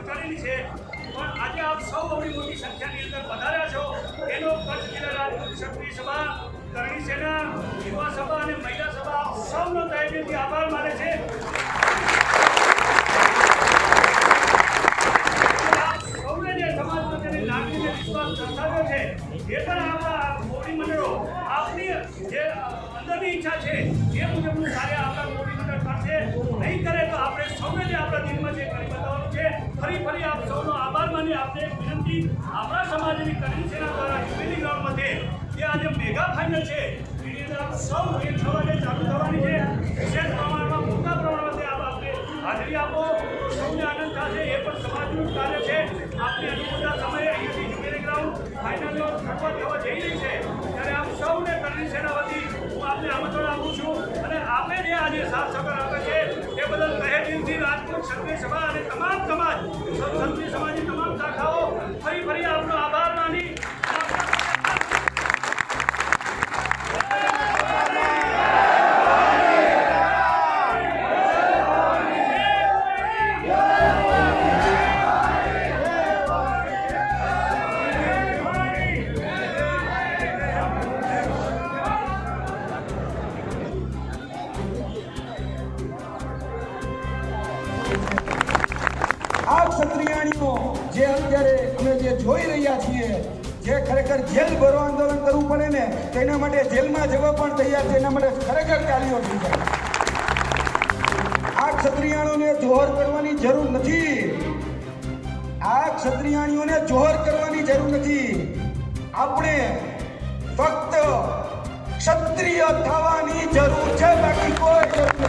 પહોંચાડેલી છે, પણ આજે આપ સૌ આવડી મોટી સંખ્યાની અંદર પધાર્યા છો એનો કચ્છ જિલ્લા રાજપૂત ક્ષત્રિય સભા, કરણી સેના, યુવા સભા અને મહિલા સભા સૌનો તહે દિલથી આભાર માને છે. સૌને જે સમાજ પ્રત્યેની લાગણી અને વિશ્વાસ દર્શાવ્યો છે એ પણ આપણા મોવડી મંડળો આપની જે અંદરની ઈચ્છા છે એ મુજબનું કાર્ય આપણા મોવડી મંડળ કરશે. નહીં કરે તો આપણે સૌને જે આપણા દિલમાં જે કરી બતાવવાનું છે. ફરી આપ સૌનો આભાર માની આપને એક વિનંતી, આપણા સમાજની કરણી સેના દ્વારા યુપીની ગ્રાઉન્ડ મધ્યે જે આજે મેગા ફાઇનલ છે એની અંદર આપ સૌ 6 વાગે ચાલુ થવાની છે. વિશેષ પ્રમાણમાં મોટા પ્રમાણમાં આપ આપણે હાજરી આપો તો સૌને આનંદ થશે. એ પણ સમાજનું કાર્ય છે. આપની અનુકૂળતા સમયે અહીંયાથી યુપીની ગ્રાઉન્ડ ફાઇનલનો શરૂઆત થવા જઈ રહી છે ત્યારે આપ સૌને કરણી સેના વતી હું આપને આમંત્રણ આપું છું અને આપે જે આજે સાથ સહકાર આપે છે એ બદલ તહે દિલથી રાજપૂત ક્ષત્રિય સભા અને તમામ સમાજ ક્ષત્રિય સમાજની તમામ શાખાઓ ફરી આપનો આભાર માની આ ક્ષત્રિયાણીઓ જે અત્યારે અમે જે જોઈ રહ્યા છીએ, જે ખરેખર જેલ ભરો આંદોલન કરવું પડે ને તેના માટે જેલમાં જવા પણ તૈયાર છે. એના માટે ખરેખર તાળીઓ થઈ જાય. આ ક્ષત્રિયાણીઓને જોહર કરવાની જરૂર નથી. આ ક્ષત્રિયાણીઓને જોહર કરવાની જરૂર નથી. આપણે ફક્ત ક્ષત્રિય થવાની જરૂર છે, બાકી કોઈ જરૂર નથી.